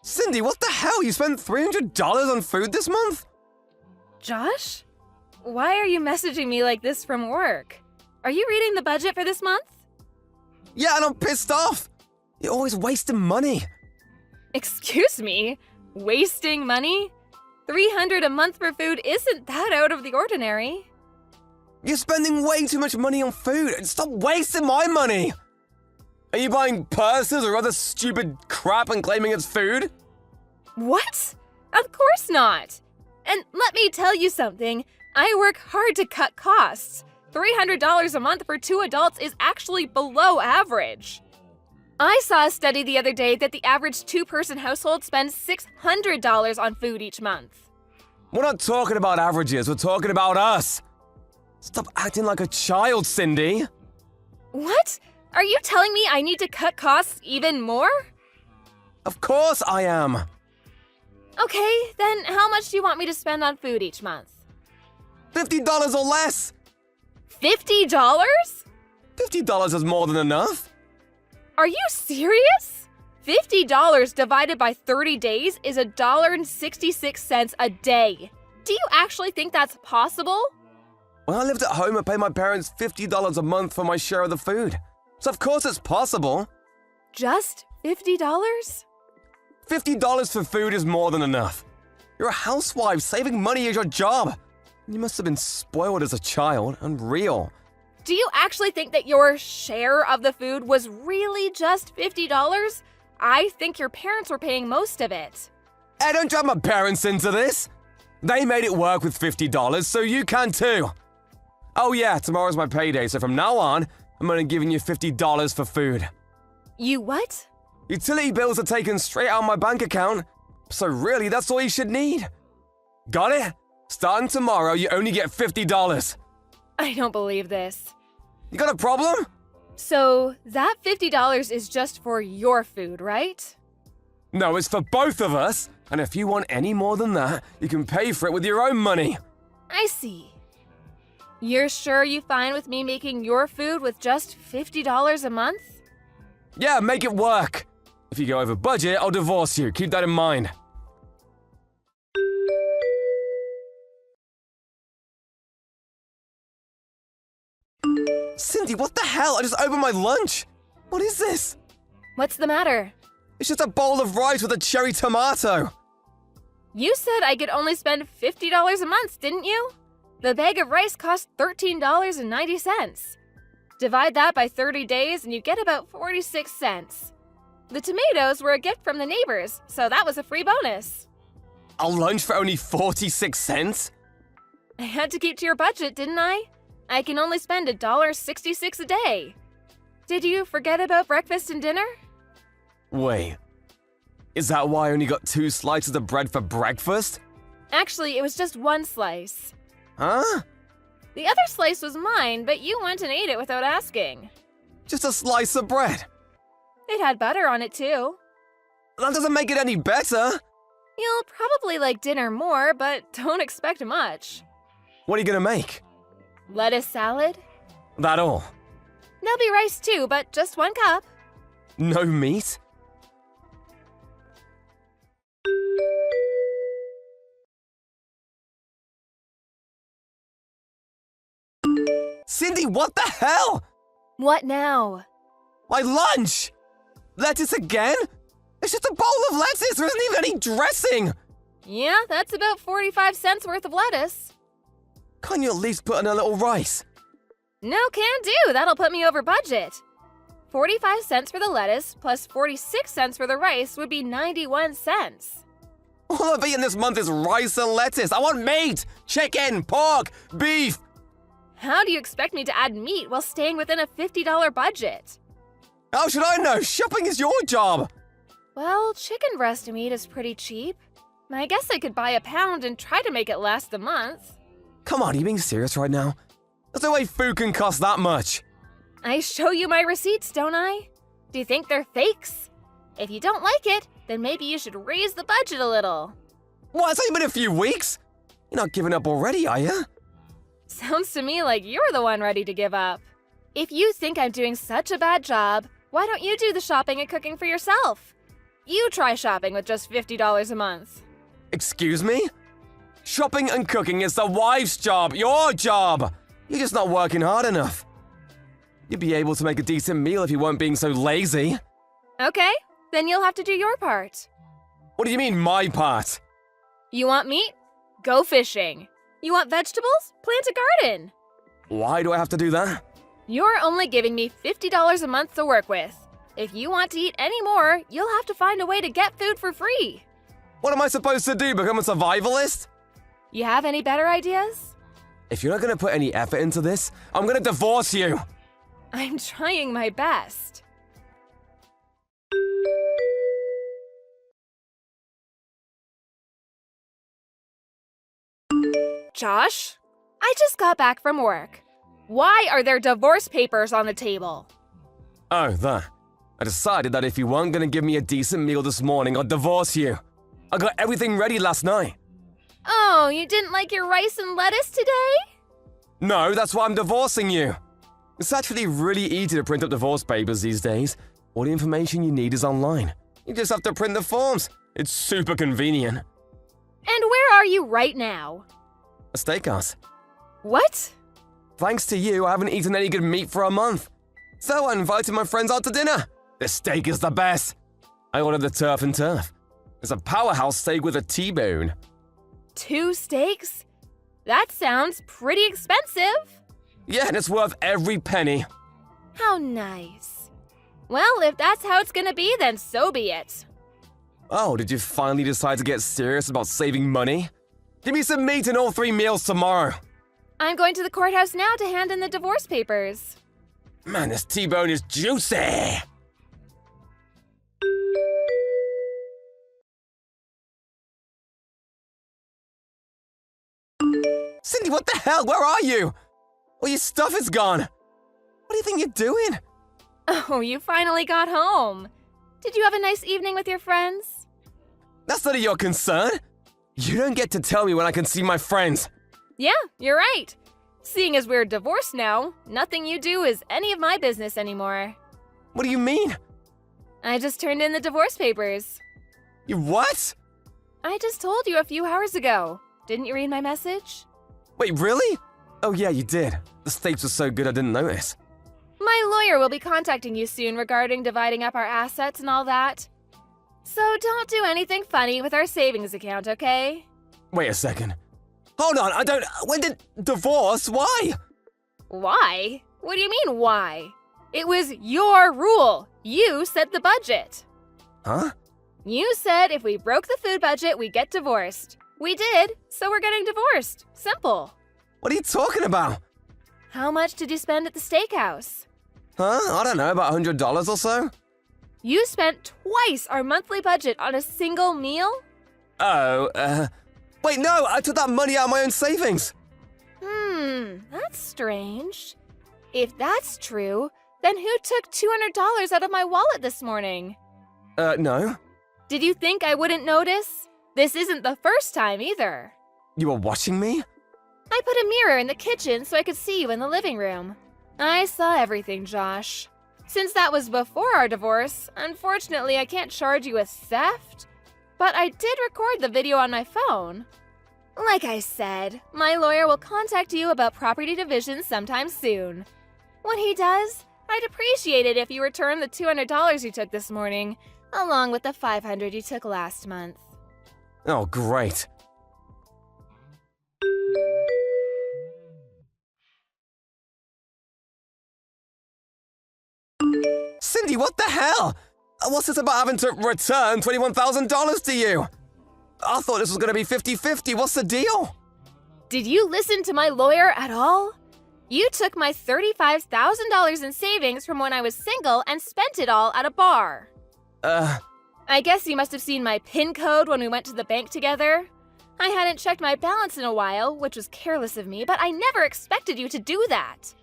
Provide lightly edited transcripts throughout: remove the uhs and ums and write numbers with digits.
Cindy, what the hell? You spent $300 on food this month? Josh? Why are you messaging me like this from work? Are you reading the budget for this month? Yeah, and I'm pissed off. You're always wasting money. Excuse me? Wasting money? $300 a month for food isn't that out of the ordinary. You're spending way too much money on food. Stop wasting my money. Are you buying purses or other stupid crap and claiming it's food? What? Of course not. And let me tell you something. I work hard to cut costs. $300 a month for 2 adults is actually below average. I saw a study the other day that the average 2-person household spends $600 on food each month. We're not talking about averages, we're talking about us. Stop acting like a child, Cindy. What? Are you telling me I need to cut costs even more? Of course I am. Okay, then how much do you want me to spend on food each month? $50 or less. $50? $50 is more than enough. Are you serious? $50 divided by 30 days is $1.66 a day. Do you actually think that's possible? When I lived at home, I paid my parents $50 a month for my share of the food. So of course it's possible. Just $50? $50 for food is more than enough. You're a housewife, saving money is your job. You must have been spoiled as a child, unreal. Do you actually think that your share of the food was really just $50? I think your parents were paying most of it. Hey, don't drag my parents into this. They made it work with $50, so you can too. Oh yeah, tomorrow's my payday, so from now on, I'm only giving you $50 for food. You what? Utility bills are taken straight out of my bank account, so really that's all you should need. Got it? Starting tomorrow, you only get $50. I don't believe this. You got a problem? So, that $50 is just for your food, right? No, it's for both of us. And if you want any more than that, you can pay for it with your own money. I see. You're sure you're fine with me making your food with just $50 a month? Yeah, make it work. If you go over budget, I'll divorce you. Keep that in mind. Cindy, what the hell? I just opened my lunch. What is this? What's the matter? It's just a bowl of rice with a cherry tomato. You said I could only spend $50 a month, didn't you? The bag of rice cost $13.90. Divide that by 30 days and you get about 46 cents. The tomatoes were a gift from the neighbors, so that was a free bonus. A lunch for only 46 cents? I had to keep to your budget, didn't I? I can only spend $1.66 a day. Did you forget about breakfast and dinner? Wait, is that why I only got 2 slices of bread for breakfast? Actually, it was just 1 slice. Huh? The other slice was mine, but you went and ate it without asking. Just a slice of bread. It had butter on it too. That doesn't make it any better. You'll probably like dinner more, but don't expect much. What are you gonna make? Lettuce salad? That all? There'll be rice too, but just 1 cup. No meat? Cindy, what the hell? What now? My lunch! Lettuce again? It's just a bowl of lettuce, there isn't even any dressing! Yeah, that's about 45 cents worth of lettuce. Can't you at least put in a little rice? No, can do. That'll put me over budget. 45 cents for the lettuce plus 46 cents for the rice would be 91 cents. All I've eaten this month is rice and lettuce. I want meat, chicken, pork, beef. How do you expect me to add meat while staying within a $50 budget? How should I know? Shopping is your job. Well, chicken breast meat is pretty cheap. I guess I could buy a pound and try to make it last the month. Come on, are you being serious right now? There's no way food can cost that much. I show you my receipts, don't I? Do you think they're fakes? If you don't like it, then maybe you should raise the budget a little. What, it's only been a few weeks? You're not giving up already, are you? Sounds to me like you're the one ready to give up. If you think I'm doing such a bad job, why don't you do the shopping and cooking for yourself? You try shopping with just $50 a month. Excuse me? Shopping and cooking is the wife's job, your job. You're just not working hard enough. You'd be able to make a decent meal if you weren't being so lazy. Okay, then you'll have to do your part. What do you mean, my part? You want meat? Go fishing. You want vegetables? Plant a garden. Why do I have to do that? You're only giving me $50 a month to work with. If you want to eat any more, you'll have to find a way to get food for free. What am I supposed to do, become a survivalist? You have any better ideas? If you're not going to put any effort into this, I'm going to divorce you. I'm trying my best. Josh, I just got back from work. Why are there divorce papers on the table? Oh, that. I decided that if you weren't going to give me a decent meal this morning, I'd divorce you. I got everything ready last night. Oh, you didn't like your rice and lettuce today? No, that's why I'm divorcing you. It's actually really easy to print up divorce papers these days. All the information you need is online. You just have to print the forms. It's super convenient. And where are you right now? A steakhouse. What? Thanks to you, I haven't eaten any good meat for a month. So I invited my friends out to dinner. The steak is the best. I ordered the turf and turf. It's a powerhouse steak with a T-bone. 2 steaks? That sounds pretty expensive. Yeah, and it's worth every penny. How nice. Well, if that's how it's gonna be, then so be it. Oh, did you finally decide to get serious about saving money? Give me some meat in all 3 meals tomorrow. I'm going to the courthouse now to hand in the divorce papers. Man, this T-bone is juicy. Cindy, what the hell? Where are you? All your stuff is gone. What do you think you're doing? Oh, you finally got home. Did you have a nice evening with your friends? That's none of your concern. You don't get to tell me when I can see my friends. Yeah, you're right. Seeing as we're divorced now, nothing you do is any of my business anymore. What do you mean? I just turned in the divorce papers. You what? I just told you a few hours ago. Didn't you read my message? Wait, really? Oh yeah, you did. The steaks were so good I didn't notice. My lawyer will be contacting you soon regarding dividing up our assets and all that. So don't do anything funny with our savings account, okay? Wait a second. Hold on, when did divorce? Why? Why? What do you mean, why? It was your rule. You set the budget. Huh? You said if we broke the food budget, we'd get divorced. We did, so we're getting divorced. Simple. What are you talking about? How much did you spend at the steakhouse? Huh? I don't know, about $100 or so? You spent twice our monthly budget on a single meal? Oh, wait, no, I took that money out of my own savings. That's strange. If that's true, then who took $200 out of my wallet this morning? No. Did you think I wouldn't notice? This isn't the first time either. You were watching me? I put a mirror in the kitchen so I could see you in the living room. I saw everything, Josh. Since that was before our divorce, unfortunately I can't charge you with theft, but I did record the video on my phone. Like I said, my lawyer will contact you about property division sometime soon. When he does, I'd appreciate it if you return the $200 you took this morning, along with the $500 you took last month. Oh, great. Cindy, what the hell? What's this about having to return $21,000 to you? I thought this was going to be 50-50. What's the deal? Did you listen to my lawyer at all? You took my $35,000 in savings from when I was single and spent it all at a bar. I guess you must have seen my PIN code when we went to the bank together. I hadn't checked my balance in a while, which was careless of me, but I never expected you to do that.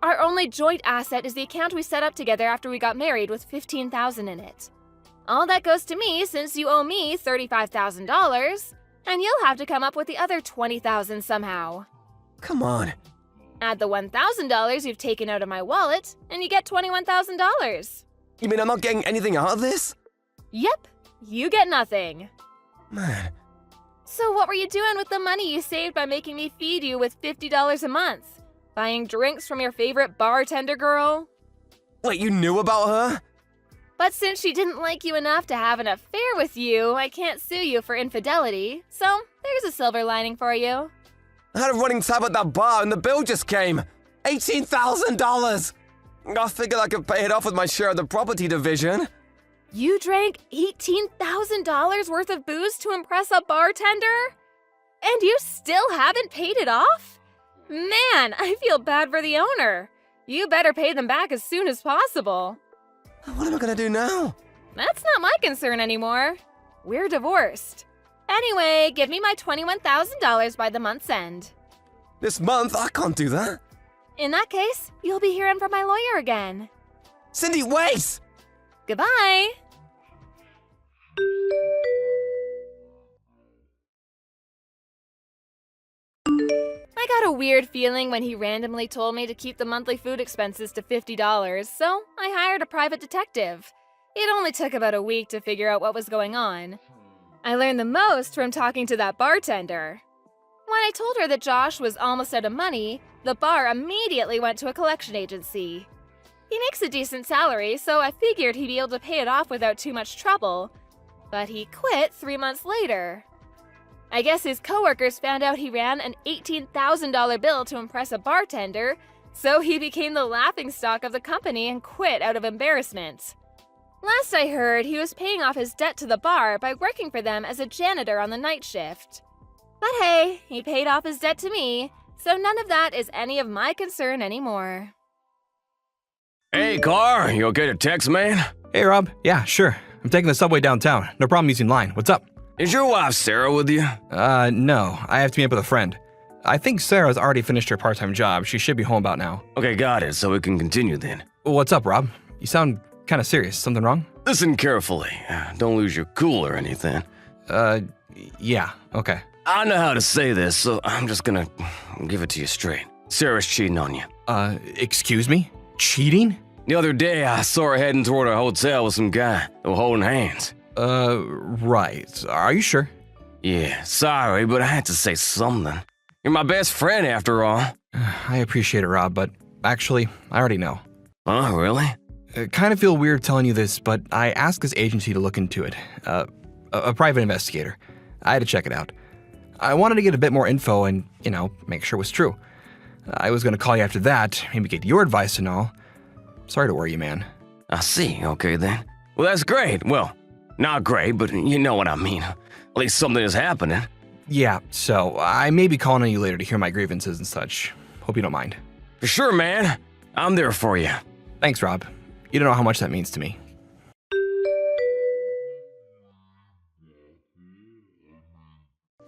Our only joint asset is the account we set up together after we got married with $15,000 in it. All that goes to me since you owe me $35,000, and you'll have to come up with the other $20,000 somehow. Come on. Add the $1,000 you've taken out of my wallet, and you get $21,000. You mean I'm not getting anything out of this? Yep, You get nothing. Man, So what were you doing with the money you saved by making me feed you with $50 a month? Buying drinks from your favorite bartender girl? wait, you knew about her? But since she didn't like you enough to have an affair with you, I can't sue you for infidelity. So there's a silver lining for you. I had a running tab at that bar and the bill just came. $18,000! I figured I could pay it off with my share of the property division. You drank $18,000 worth of booze to impress a bartender? And you still haven't paid it off? Man, I feel bad for the owner. You better pay them back as soon as possible. What am I gonna do now? That's not my concern anymore. We're divorced. Anyway, give me my $21,000 by the month's end. This month? I can't do that. In that case, you'll be hearing from my lawyer again. Cindy, wait! Goodbye. I got a weird feeling when he randomly told me to keep the monthly food expenses to $50, so I hired a private detective. It only took about a week to figure out what was going on. I learned the most from talking to that bartender. When I told her that Josh was almost out of money, the bar immediately went to a collection agency. He makes a decent salary, so I figured he'd be able to pay it off without too much trouble. But he quit 3 months later. I guess his coworkers found out he ran an $18,000 bill to impress a bartender, so he became the laughingstock of the company and quit out of embarrassment. Last I heard, he was paying off his debt to the bar by working for them as a janitor on the night shift. But hey, he paid off his debt to me, so none of that is any of my concern anymore. Hey, Car, you okay to text, man? Hey, Rob. Yeah, sure. I'm taking the subway downtown. No problem using line. What's up? Is your wife Sarah with you? No. I have to meet up with a friend. I think Sarah's already finished her part-time job. She should be home about now. Okay, got it, so we can continue then. What's up, Rob? You sound kind of serious. Something wrong? Listen carefully. Don't lose your cool or anything. Yeah. Okay. I know how to say this, so I'm just gonna give it to you straight. Sarah's cheating on you. Excuse me? Cheating? The other day, I saw her heading toward a hotel with some guy. They were holding hands. Right. Are you sure? Yeah, sorry, but I had to say something. You're my best friend, after all. I appreciate it, Rob, but actually, I already know. Oh, really? I kind of feel weird telling you this, but I asked this agency to look into it. A private investigator. I had to check it out. I wanted to get a bit more info and, make sure it was true. I was going to call you after that, maybe get your advice and all. Sorry to worry you, man. I see, okay then. Well, that's great. Well, not great, but you know what I mean. At least something is happening. Yeah, so I may be calling on you later to hear my grievances and such. Hope you don't mind. For sure, man. I'm there for you. Thanks, Rob. You don't know how much that means to me.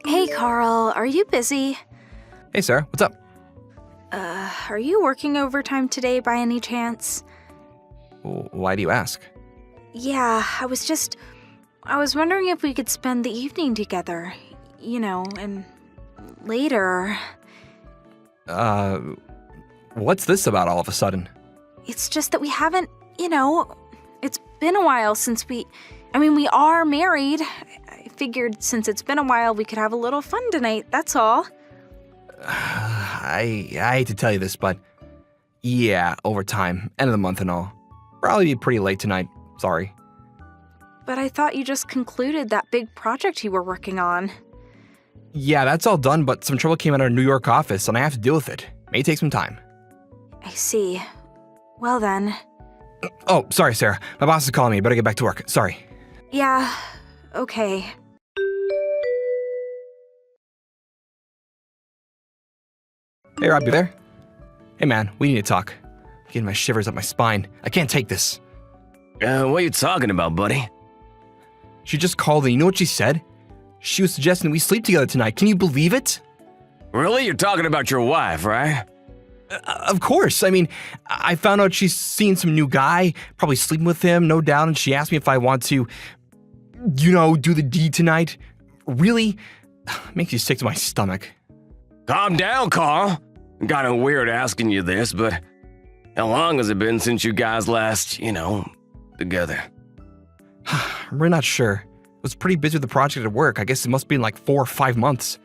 Hey, Carl, are you busy? Hey, Sarah, what's up? Are you working overtime today by any chance? Why do you ask? Yeah, I was wondering if we could spend the evening together, and later. What's this about all of a sudden? It's just that we haven't, it's been a while since we are married. I figured since it's been a while, we could have a little fun tonight, that's all. I hate to tell you this, but yeah, overtime, end of the month and all. Probably be pretty late tonight, sorry. But I thought you just concluded that big project you were working on. Yeah, that's all done, but some trouble came out of our New York office and I have to deal with it. May take some time. I see. Well then. Oh, sorry, Sarah. My boss is calling me. Better get back to work. Sorry. Yeah, okay. Hey, Rob, you there? Hey, man, we need to talk. I'm getting my shivers up my spine. I can't take this. What are you talking about, buddy? She just called and you know what she said? She was suggesting we sleep together tonight. Can you believe it? Really? You're talking about your wife, right? Of course. I found out she's seeing some new guy, probably sleeping with him, no doubt, and she asked me if I want to, do the deed tonight. Really? Makes you sick to my stomach. Calm down, Carl. Kinda weird asking you this, but how long has it been since you guys last, together? We're not sure. Was pretty busy with the project at work. I guess it must have been like 4 or 5 months.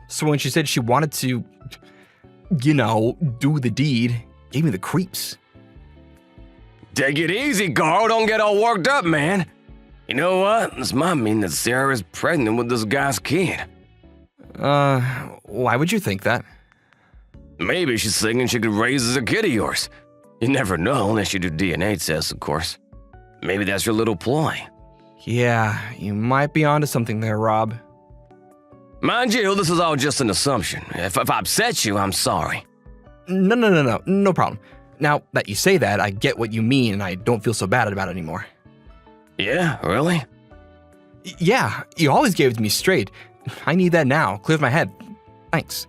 So when she said she wanted to, do the deed, gave me the creeps. Take it easy, Carl. Don't get all worked up, man. You know what? This might mean that Sarah is pregnant with this guy's kid. Why would you think that? Maybe she's thinking she could raise as a kid of yours. You never know unless you do DNA tests, of course. Maybe that's your little ploy. Yeah, you might be onto something there, Rob. Mind you, this is all just an assumption. If I upset you, I'm sorry. No problem. Now that you say that, I get what you mean and I don't feel so bad about it anymore. Yeah, really? Yeah, you always gave it to me straight. I need that now. Clears my head. Thanks.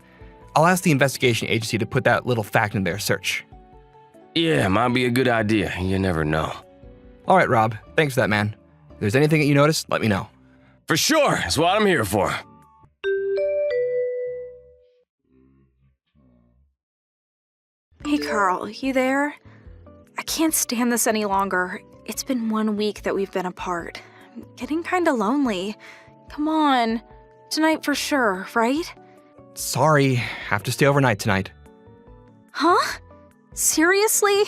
I'll ask the investigation agency to put that little fact in their search. Yeah, might be a good idea. You never know. All right, Rob. Thanks for that, man. If there's anything that you notice, let me know. For sure. That's what I'm here for. Hey, Carl, you there? I can't stand this any longer. It's been 1 week that we've been apart. I'm getting kinda lonely. Come on. Tonight for sure, right? Sorry, have to stay overnight tonight. Huh? Seriously?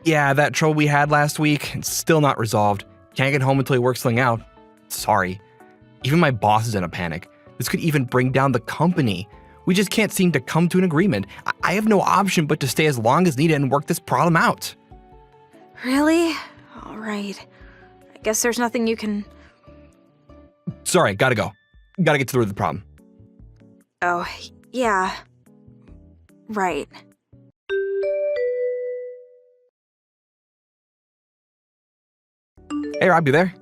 Yeah, that trouble we had last week, it's still not resolved. Can't get home until he works something out. Sorry. Even my boss is in a panic. This could even bring down the company. We just can't seem to come to an agreement. I have no option but to stay as long as needed and work this problem out. Really? All right. I guess there's nothing you can... Sorry, gotta go. Gotta get to the root of the problem. Oh, yeah. Right. Hey, Rob, you there?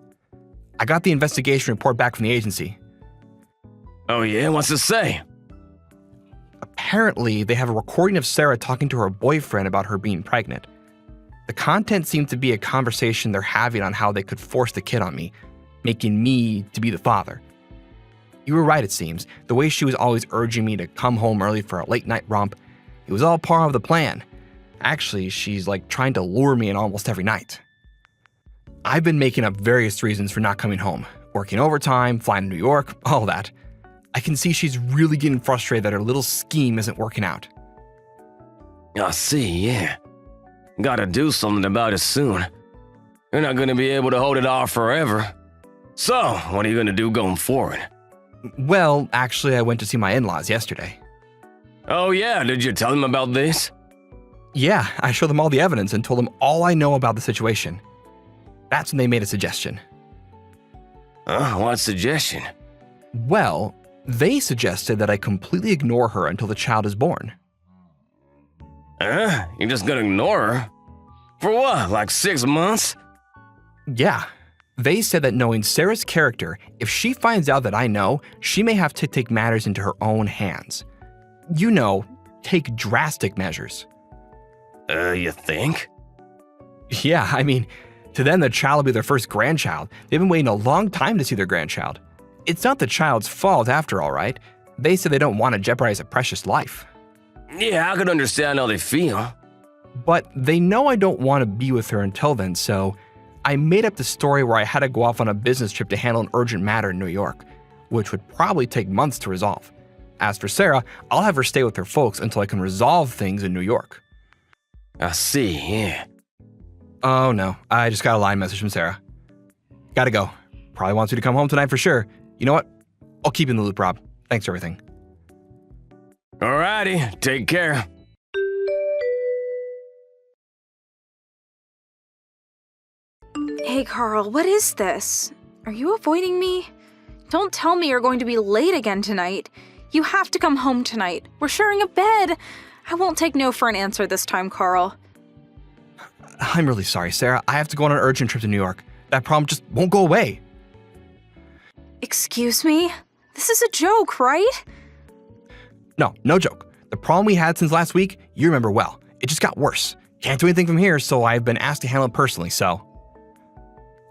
I got the investigation report back from the agency. Oh yeah? What's it say? Apparently, they have a recording of Sarah talking to her boyfriend about her being pregnant. The content seemed to be a conversation they're having on how they could force the kid on me, making me to be the father. You were right, it seems. The way she was always urging me to come home early for a late night romp, it was all part of the plan. Actually, she's like trying to lure me in almost every night. I've been making up various reasons for not coming home. Working overtime, flying to New York, all that. I can see she's really getting frustrated that her little scheme isn't working out. I see, yeah. Gotta do something about it soon. You're not gonna be able to hold it off forever. So, what are you gonna do going forward? Well, actually, I went to see my in-laws yesterday. Oh yeah, did you tell them about this? Yeah, I showed them all the evidence and told them all I know about the situation. That's when they made a suggestion. What suggestion? Well, they suggested that I completely ignore her until the child is born. You're just gonna ignore her? For what, like 6 months? Yeah. They said that knowing Sarah's character, if she finds out that I know, she may have to take matters into her own hands. Take drastic measures. You think? Yeah, I mean, to them, the child will be their first grandchild. They've been waiting a long time to see their grandchild. It's not the child's fault after all, right? They said they don't want to jeopardize a precious life. Yeah, I could understand how they feel. But they know I don't want to be with her until then, so I made up the story where I had to go off on a business trip to handle an urgent matter in New York, which would probably take months to resolve. As for Sarah, I'll have her stay with her folks until I can resolve things in New York. I see, yeah. Oh no, I just got a line message from Sarah. Gotta go. Probably wants you to come home tonight for sure. You know what? I'll keep you in the loop, Rob. Thanks for everything. Alrighty, take care. Hey, Carl, what is this? Are you avoiding me? Don't tell me you're going to be late again tonight. You have to come home tonight. We're sharing a bed. I won't take no for an answer this time, Carl. I'm really sorry, Sarah. I have to go on an urgent trip to New York. That problem just won't go away. Excuse me? This is a joke, right? No joke. The problem we had since last week, you remember well. It just got worse. Can't do anything from here, so I've been asked to handle it personally, so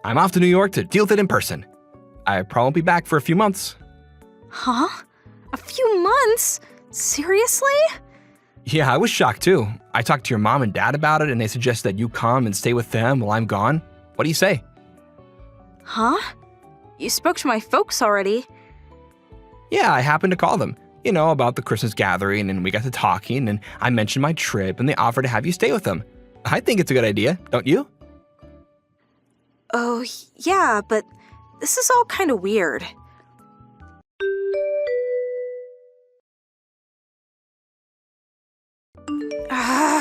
I'm off to New York to deal with it in person. I probably won't be back for a few months. Huh? A few months? Seriously? Yeah, I was shocked too. I talked to your mom and dad about it and they suggested that you come and stay with them while I'm gone. What do you say? Huh? You spoke to my folks already. Yeah, I happened to call them. About the Christmas gathering, and we got to talking, and I mentioned my trip, and they offered to have you stay with them. I think it's a good idea, don't you? Oh, yeah, but this is all kind of weird.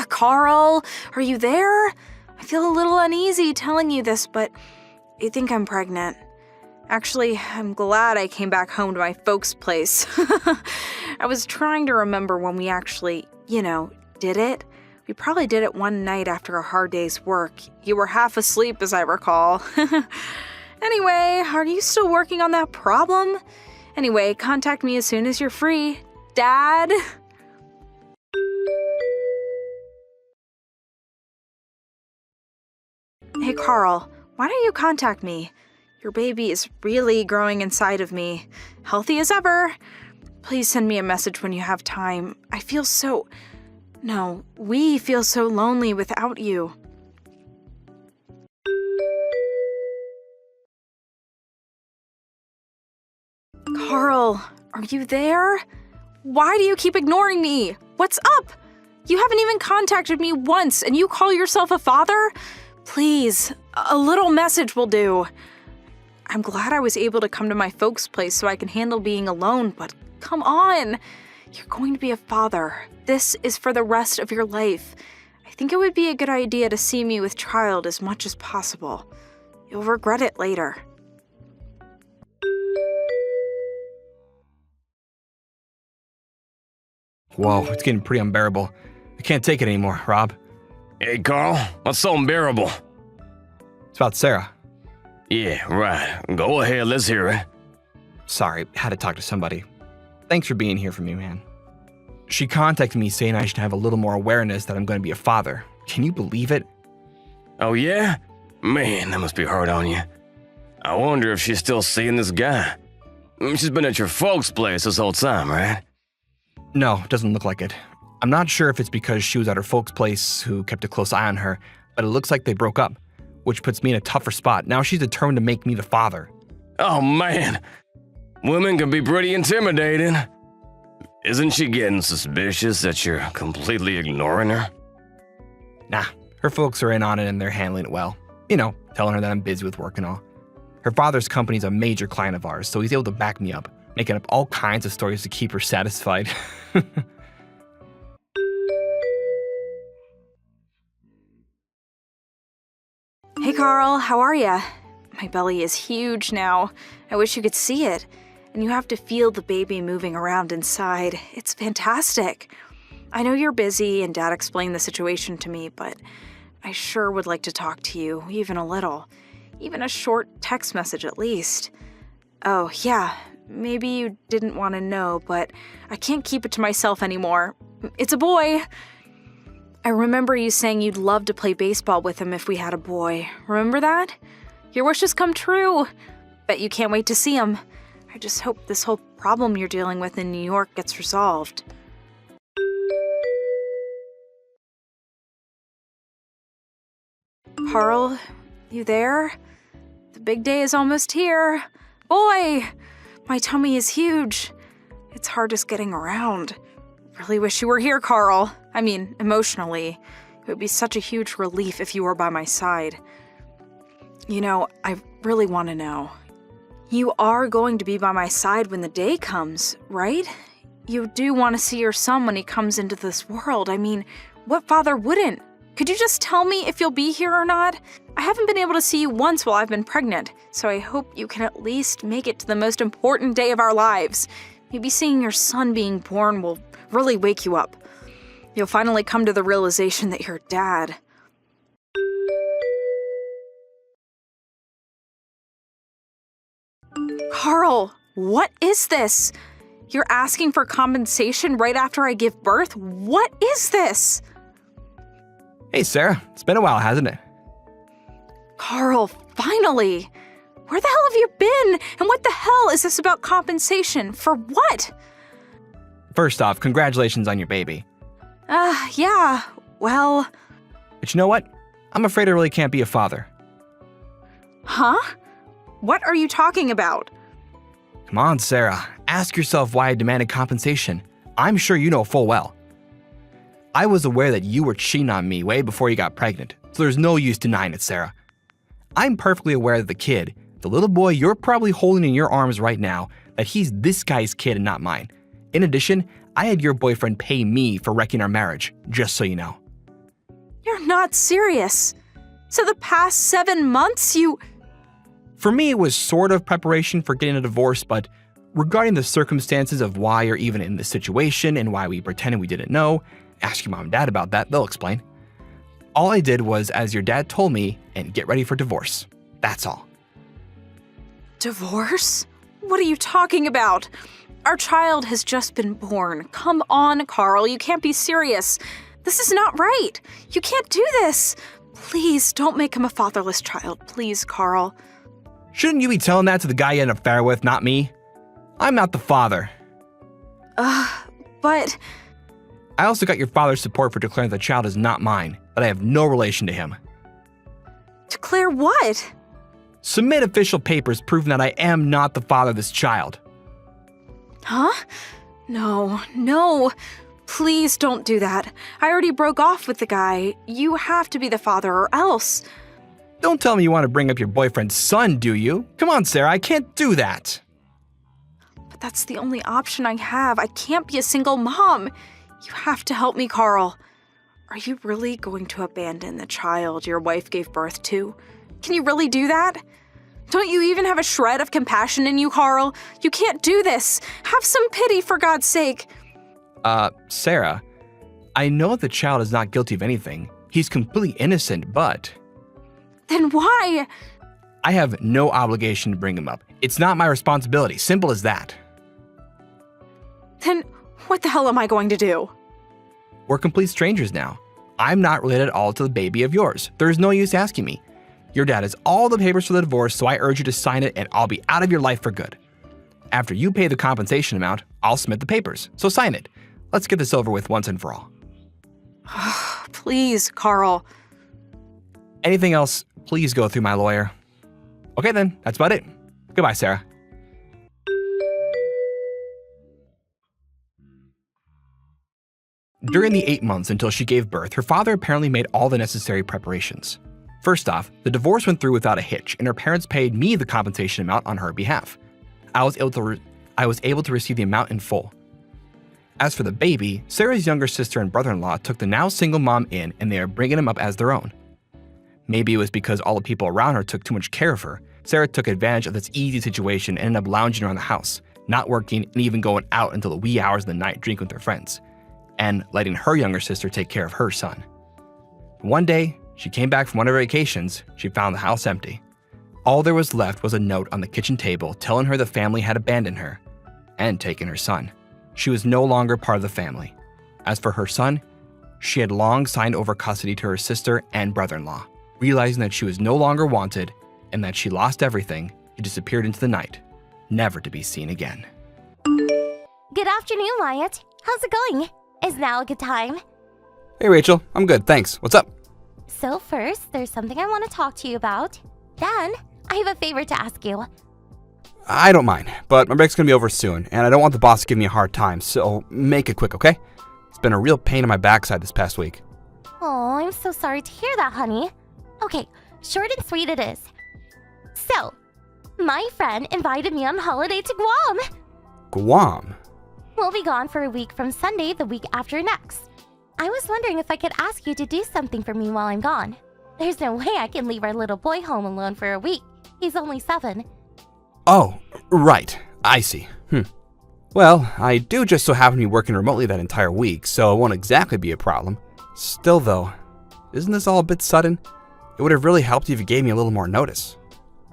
Carl, are you there? I feel a little uneasy telling you this, but I think I'm pregnant. Actually, I'm glad I came back home to my folks' place. I was trying to remember when we actually, did it. We probably did it one night after a hard day's work. You were half asleep, as I recall. Anyway, are you still working on that problem? Anyway, contact me as soon as you're free. Dad? Hey, Carl, why don't you contact me? Your baby is really growing inside of me. Healthy as ever. Please send me a message when you have time. We feel so lonely without you. Carl, are you there? Why do you keep ignoring me? What's up? You haven't even contacted me once, and you call yourself a father? Please, a little message will do. I'm glad I was able to come to my folks' place so I can handle being alone, but come on. You're going to be a father. This is for the rest of your life. I think it would be a good idea to see me with child as much as possible. You'll regret it later. Whoa, it's getting pretty unbearable. I can't take it anymore, Rob. Hey, Carl, what's so unbearable? It's about Sarah. Yeah, right. Go ahead, let's hear it. Sorry, had to talk to somebody. Thanks for being here for me, man. She contacted me saying I should have a little more awareness that I'm going to be a father. Can you believe it? Oh, yeah? Man, that must be hard on you. I wonder if she's still seeing this guy. She's been at your folks' place this whole time, right? No, it doesn't look like it. I'm not sure if it's because she was at her folks' place who kept a close eye on her, but it looks like they broke up, which puts me in a tougher spot. Now she's determined to make me the father. Oh, man. Women can be pretty intimidating. Isn't she getting suspicious that you're completely ignoring her? Nah, her folks are in on it and they're handling it well. Telling her that I'm busy with work and all. Her father's company's a major client of ours, so he's able to back me up, making up all kinds of stories to keep her satisfied. Hey, Carl, how are ya? My belly is huge now. I wish you could see it. And you have to feel the baby moving around inside. It's fantastic. I know you're busy and Dad explained the situation to me, but I sure would like to talk to you, even a little. Even a short text message at least. Oh, yeah, maybe you didn't want to know, but I can't keep it to myself anymore. It's a boy. I remember you saying you'd love to play baseball with him if we had a boy. Remember that? Your wish has come true. Bet you can't wait to see him. I just hope this whole problem you're dealing with in New York gets resolved. Carl, you there? The big day is almost here. Boy, my tummy is huge. It's hard just getting around. Really wish you were here, Carl. I mean, emotionally. It would be such a huge relief if you were by my side. I really want to know. You are going to be by my side when the day comes, right? You do want to see your son when he comes into this world. I mean, what father wouldn't? Could you just tell me if you'll be here or not? I haven't been able to see you once while I've been pregnant, so I hope you can at least make it to the most important day of our lives. Maybe seeing your son being born will really wake you up. You'll finally come to the realization that you're dad. Carl, what is this? You're asking for compensation right after I give birth? What is this? Hey, Sarah, it's been a while, hasn't it? Carl, finally! Where the hell have you been? And what the hell is this about compensation? For what? First off, congratulations on your baby. Yeah, well... But you know what? I'm afraid I really can't be a father. Huh? What are you talking about? Come on, Sarah. Ask yourself why I demanded compensation. I'm sure you know full well. I was aware that you were cheating on me way before you got pregnant, so there's no use denying it, Sarah. I'm perfectly aware that the little boy you're probably holding in your arms right now, that he's this guy's kid and not mine. In addition, I had your boyfriend pay me for wrecking our marriage, just so you know. You're not serious. So the past 7 months For me, it was sort of preparation for getting a divorce, but regarding the circumstances of why you're even in this situation and why we pretended we didn't know, ask your mom and dad about that, they'll explain. All I did was as your dad told me and get ready for divorce. That's all. Divorce? What are you talking about? Our child has just been born. Come on, Carl, you can't be serious. This is not right. You can't do this. Please don't make him a fatherless child. Please, Carl. Shouldn't you be telling that to the guy you had an affair with, not me? I'm not the father. But I also got your father's support for declaring the child is not mine, that I have no relation to him. declare what? Submit official papers proving that I am not the father of this child. Huh? No. Please don't do that. I already broke off with the guy. You have to be the father or else. Don't tell me you want to bring up your boyfriend's son, do you? Come on, Sarah, I can't do that. But that's the only option I have. I can't be a single mom. You have to help me, Carl. Are you really going to abandon the child your wife gave birth to? Can you really do that? Don't you even have a shred of compassion in you, Carl? You can't do this. Have some pity, for God's sake. Sarah, I know the child is not guilty of anything. He's completely innocent, but Then why? I have no obligation to bring him up. It's not my responsibility. Simple as that. Then what the hell am I going to do? We're complete strangers now. I'm not related at all to the baby of yours. There's no use asking me. Your dad has all the papers for the divorce, so I urge you to sign it and I'll be out of your life for good. After you pay the compensation amount, I'll submit the papers, so sign it. Let's get this over with once and for all. Please, Carl. Anything else, please go through my lawyer. Okay then, that's about it. Goodbye, Sarah. During the 8 months until she gave birth, her father apparently made all the necessary preparations. First off, the divorce went through without a hitch, and her parents paid me the compensation amount on her behalf. I was able to receive the amount in full. As for the baby, Sarah's younger sister and brother-in-law took the now single mom in, and they are bringing him up as their own. Maybe it was because all the people around her took too much care of her. Sarah took advantage of this easy situation and ended up lounging around the house, not working and even going out until the wee hours of the night drinking with her friends, and letting her younger sister take care of her son. One day, she came back from one of her vacations. She found the house empty. All there was left was a note on the kitchen table telling her the family had abandoned her and taken her son. She was no longer part of the family. As for her son, she had long signed over custody to her sister and brother-in-law. Realizing that she was no longer wanted and that she lost everything, she disappeared into the night, never to be seen again. Good afternoon, Wyatt. How's it going? Is now a good time? Hey Rachel, I'm good, thanks. What's up? So first, there's something I want to talk to you about. Then, I have a favor to ask you. I don't mind, but my break's gonna be over soon, and I don't want the boss to give me a hard time, so make it quick, okay? It's been a real pain in my backside this past week. Oh, I'm so sorry to hear that, honey. Okay, short and sweet it is. So, my friend invited me on holiday to Guam. Guam? We'll be gone for a week from Sunday the week after next. I was wondering if I could ask you to do something for me while I'm gone. There's no way I can leave our little boy home alone for a week. He's only 7. Oh, right, I see. Well, I do just so happen to be working remotely that entire week, so it won't exactly be a problem. Still though, isn't this all a bit sudden? It would have really helped if you gave me a little more notice.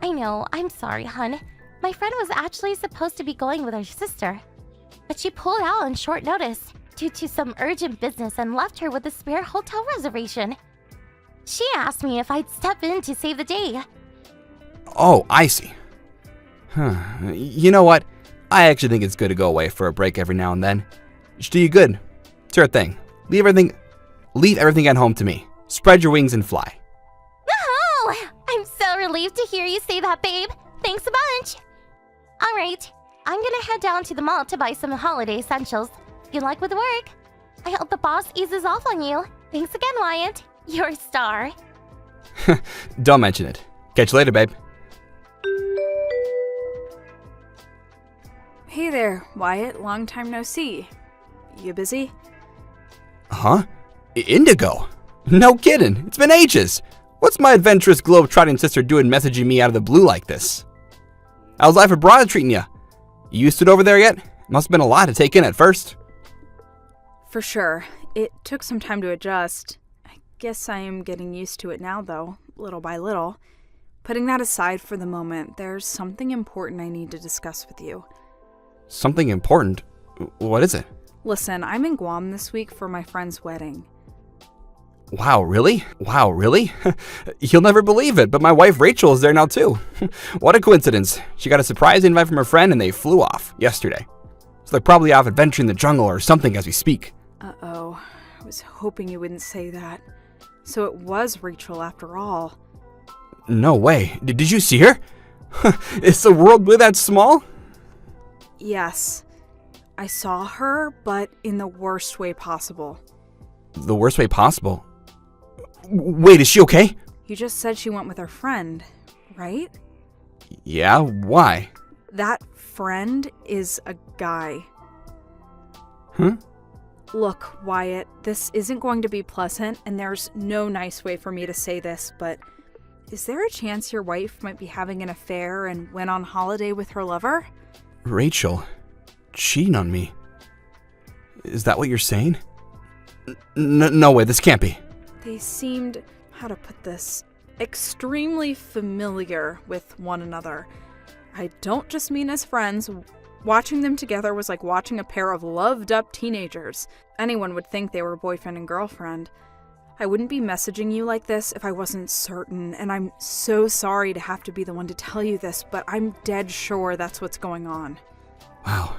I know, I'm sorry, hun. My friend was actually supposed to be going with her sister, but she pulled out on short notice due to some urgent business and left her with a spare hotel reservation. She asked me if I'd step in to save the day. Oh, I see. You know what? I actually think it's good to go away for a break every now and then. It should do you good. It's your thing. Leave everything at home to me. Spread your wings and fly. Oh, I'm so relieved to hear you say that, babe. Thanks a bunch. All right, I'm gonna head down to the mall to buy some holiday essentials. Good luck with work. I hope the boss eases off on you. Thanks again, Wyatt. You're a star. Don't mention it. Catch you later, babe. Hey there, Wyatt. Long time no see. You busy? Huh? Indigo? No kidding. It's been ages. What's my adventurous globe-trotting sister doing messaging me out of the blue like this? How's life abroad treating ya? You used to it over there yet? Must have been a lot to take in at first. For sure. It took some time to adjust. I guess I am getting used to it now, though, little by little. Putting that aside for the moment, there's something important I need to discuss with you. Something important? What is it? Listen, I'm in Guam this week for my friend's wedding. Wow, really? You'll never believe it, but my wife Rachel is there now too. What a coincidence. She got a surprise invite from her friend and they flew off yesterday. So they're probably off adventuring the jungle or something as we speak. Uh-oh. I was hoping you wouldn't say that. So it was Rachel after all. No way. Did you see her? Is the world really that small? Yes. I saw her, but in the worst way possible. The worst way possible? Wait, is she okay? You just said she went with her friend, right? Yeah, why? That friend is a guy. Huh? Look, Wyatt, this isn't going to be pleasant, and there's no nice way for me to say this, but is there a chance your wife might be having an affair and went on holiday with her lover? Rachel, cheating on me. Is that what you're saying? No way, this can't be. They seemed, how to put this, extremely familiar with one another. I don't just mean as friends. Watching them together was like watching a pair of loved-up teenagers. Anyone would think they were boyfriend and girlfriend. I wouldn't be messaging you like this if I wasn't certain, and I'm so sorry to have to be the one to tell you this, but I'm dead sure that's what's going on. Wow,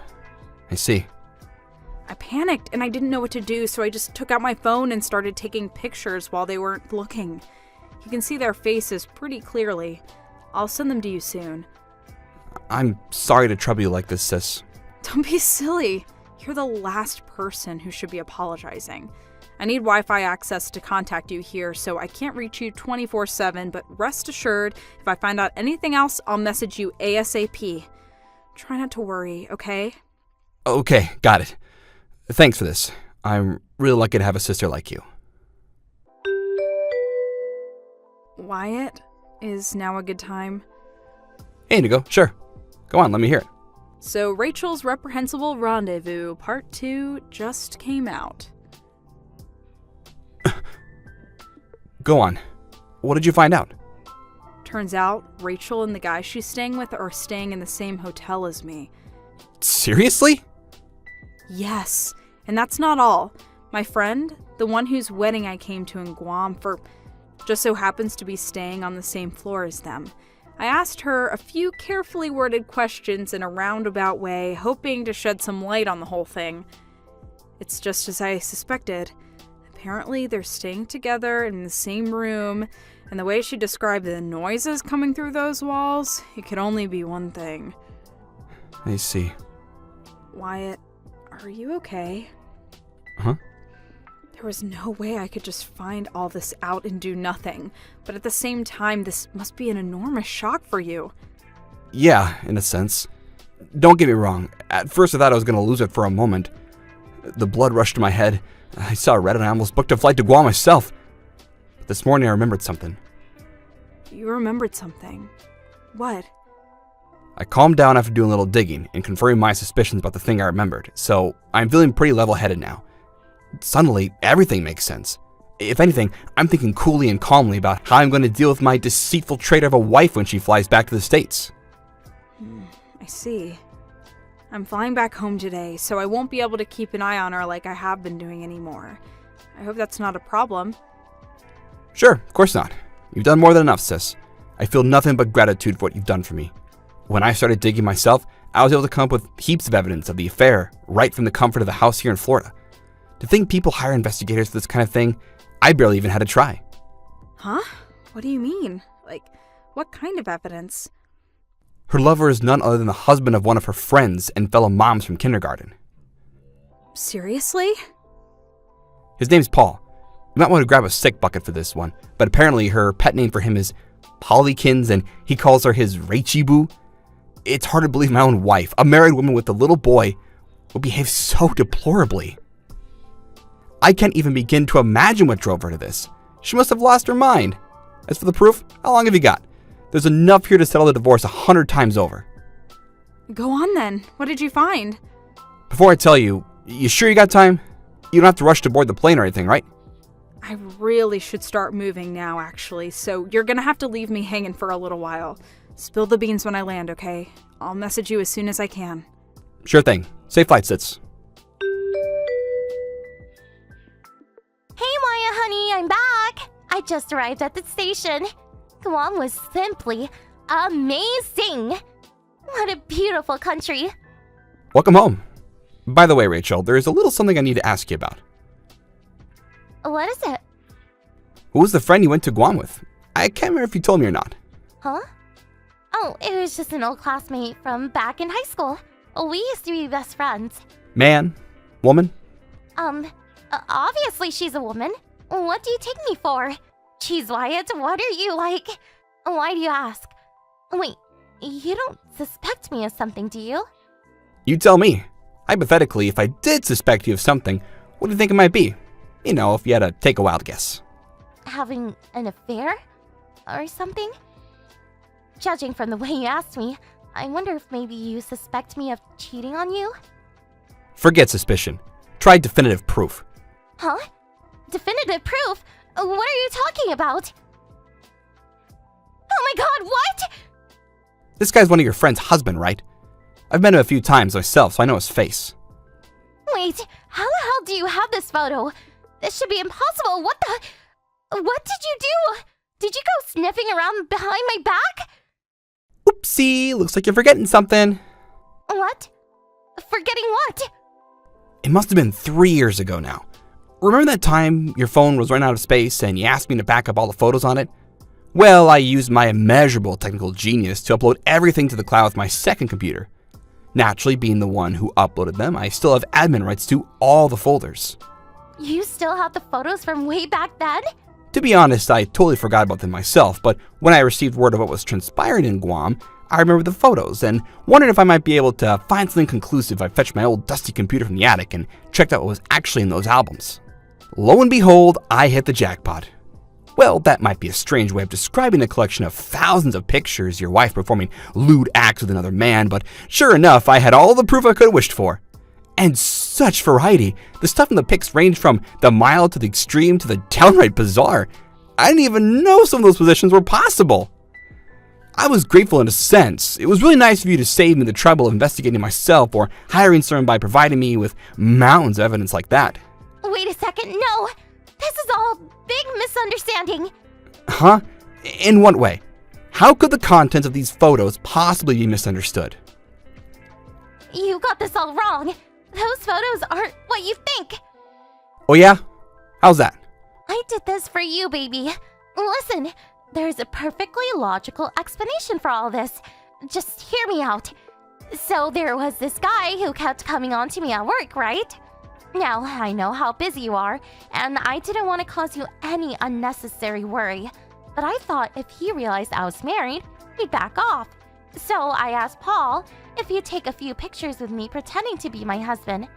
I see. I panicked and I didn't know what to do, so I just took out my phone and started taking pictures while they weren't looking. You can see their faces pretty clearly. I'll send them to you soon. I'm sorry to trouble you like this, sis. Don't be silly. You're the last person who should be apologizing. I need Wi-Fi access to contact you here, so I can't reach you 24/7, but rest assured, if I find out anything else, I'll message you ASAP. Try not to worry, okay? Okay, got it. Thanks for this. I'm really lucky to have a sister like you. Wyatt, is now a good time? Hey, Indigo, sure. Go on, let me hear it. So Rachel's Reprehensible Rendezvous Part 2 just came out. Go on. What did you find out? Turns out, Rachel and the guy she's staying with are staying in the same hotel as me. Seriously? Yes, and that's not all. My friend, the one whose wedding I came to in Guam for, just so happens to be staying on the same floor as them. I asked her a few carefully worded questions in a roundabout way, hoping to shed some light on the whole thing. It's just as I suspected. Apparently, they're staying together in the same room, and the way she described the noises coming through those walls, it could only be one thing. I see. Wyatt, are you okay? Huh? There was no way I could just find all this out and do nothing, but at the same time, this must be an enormous shock for you. Yeah, in a sense. Don't get me wrong. At first I thought I was going to lose it for a moment. The blood rushed to my head. I saw red and I almost booked a flight to Guam myself. But this morning I remembered something. You remembered something. What? I calmed down after doing a little digging and confirming my suspicions about the thing I remembered, so I'm feeling pretty level-headed now. Suddenly, everything makes sense. If anything, I'm thinking coolly and calmly about how I'm going to deal with my deceitful traitor of a wife when she flies back to the States. I see. I'm flying back home today, so I won't be able to keep an eye on her like I have been doing anymore. I hope that's not a problem. Sure, of course not. You've done more than enough, sis. I feel nothing but gratitude for what you've done for me. When I started digging myself, I was able to come up with heaps of evidence of the affair right from the comfort of the house here in Florida. To think people hire investigators for this kind of thing, I barely even had to try. Huh? What do you mean? Like, what kind of evidence? Her lover is none other than the husband of one of her friends and fellow moms from kindergarten. Seriously? His name's Paul. You might want to grab a sick bucket for this one, but apparently her pet name for him is Pollykins, and he calls her his Rachy Boo. It's hard to believe my own wife, a married woman with a little boy, would behave so deplorably. I can't even begin to imagine what drove her to this. She must have lost her mind. As for the proof, how long have you got? There's enough here to settle the divorce 100 times over. Go on then. What did you find? Before I tell you, you sure you got time? You don't have to rush to board the plane or anything, right? I really should start moving now, actually, so you're gonna have to leave me hanging for a little while. Spill the beans when I land, okay? I'll message you as soon as I can. Sure thing. Safe flight, Sits. Hey, Maya, honey, I'm back. I just arrived at the station. Guam was simply amazing. What a beautiful country. Welcome home. By the way, Rachel, there is a little something I need to ask you about. What is it? Who was the friend you went to Guam with? I can't remember if you told me or not. Huh? Oh, it was just an old classmate from back in high school. We used to be best friends. Man? Woman? Obviously she's a woman. What do you take me for? Jeez, Wyatt, what are you like? Why do you ask? Wait, you don't suspect me of something, do you? You tell me. Hypothetically, if I did suspect you of something, what do you think it might be? You know, if you had to take a wild guess. Having an affair? Or something? Judging from the way you asked me, I wonder if maybe you suspect me of cheating on you? Forget suspicion. Try definitive proof. Huh? Definitive proof? What are you talking about? Oh my god, what? This guy's one of your friend's husband, right? I've met him a few times myself, so I know his face. Wait, how the hell do you have this photo? This should be impossible. What did you do? Did you go sniffing around behind my back? Oopsie, looks like you're forgetting something. What? Forgetting what? It must have been 3 years ago now. Remember that time your phone was running out of space and you asked me to back up all the photos on it? Well, I used my immeasurable technical genius to upload everything to the cloud with my second computer. Naturally, being the one who uploaded them, I still have admin rights to all the folders. You still have the photos from way back then? To be honest, I totally forgot about them myself, but when I received word of what was transpiring in Guam, I remembered the photos and wondered if I might be able to find something conclusive if I fetched my old dusty computer from the attic and checked out what was actually in those albums. Lo and behold, I hit the jackpot. Well, that might be a strange way of describing a collection of thousands of pictures, your wife performing lewd acts with another man, but sure enough, I had all the proof I could have wished for. And such variety. The stuff in the pics ranged from the mild to the extreme to the downright bizarre. I didn't even know some of those positions were possible. I was grateful in a sense. It was really nice of you to save me the trouble of investigating myself or hiring someone by providing me with mountains of evidence like that. Wait a second, no! This is all a big misunderstanding. Huh? In what way? How could the contents of these photos possibly be misunderstood? You got this all wrong. Those photos aren't what you think. Oh yeah? How's that? I did this for you, baby. Listen, there's a perfectly logical explanation for all this. Just hear me out. So there was this guy who kept coming on to me at work, right? Now, I know how busy you are, and I didn't want to cause you any unnecessary worry. But I thought if he realized I was married, he'd back off. So I asked Paul if he'd take a few pictures with me pretending to be my husband.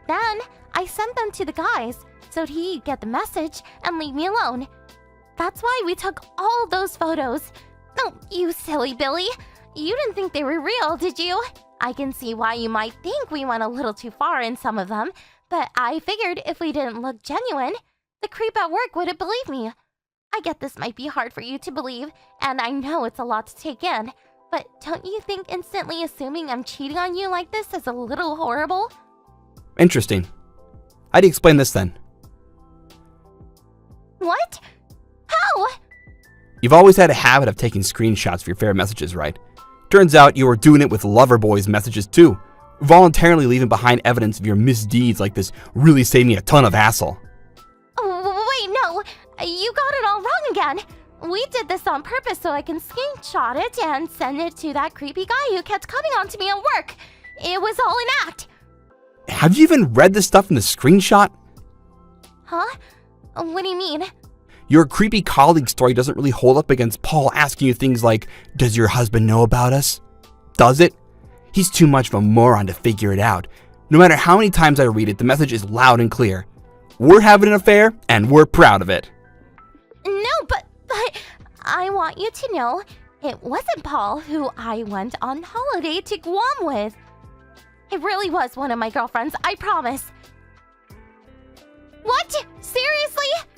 Then I sent them to the guys so he'd get the message and leave me alone. That's why we took all those photos. No, you silly Billy. You didn't think they were real, did you? I can see why you might think we went a little too far in some of them, but I figured if we didn't look genuine, the creep at work wouldn't believe me. I get this might be hard for you to believe, and I know it's a lot to take in, but don't you think instantly assuming I'm cheating on you like this is a little horrible? Interesting. How do you explain this then? What? How? You've always had a habit of taking screenshots of your favorite messages, right? Turns out you were doing it with Loverboy's messages too, voluntarily leaving behind evidence of your misdeeds like this really saved me a ton of hassle. Wait, no. You got it all wrong again. We did this on purpose so I can screenshot it and send it to that creepy guy who kept coming on to me at work. It was all an act. Have you even read the stuff in the screenshot? Huh? What do you mean? Your creepy colleague story doesn't really hold up against Paul asking you things like, does your husband know about us? Does it? He's too much of a moron to figure it out. No matter how many times I read it, the message is loud and clear. We're having an affair, and we're proud of it. No, but I want you to know it wasn't Paul who I went on holiday to Guam with. It really was one of my girlfriends, I promise. What? Seriously?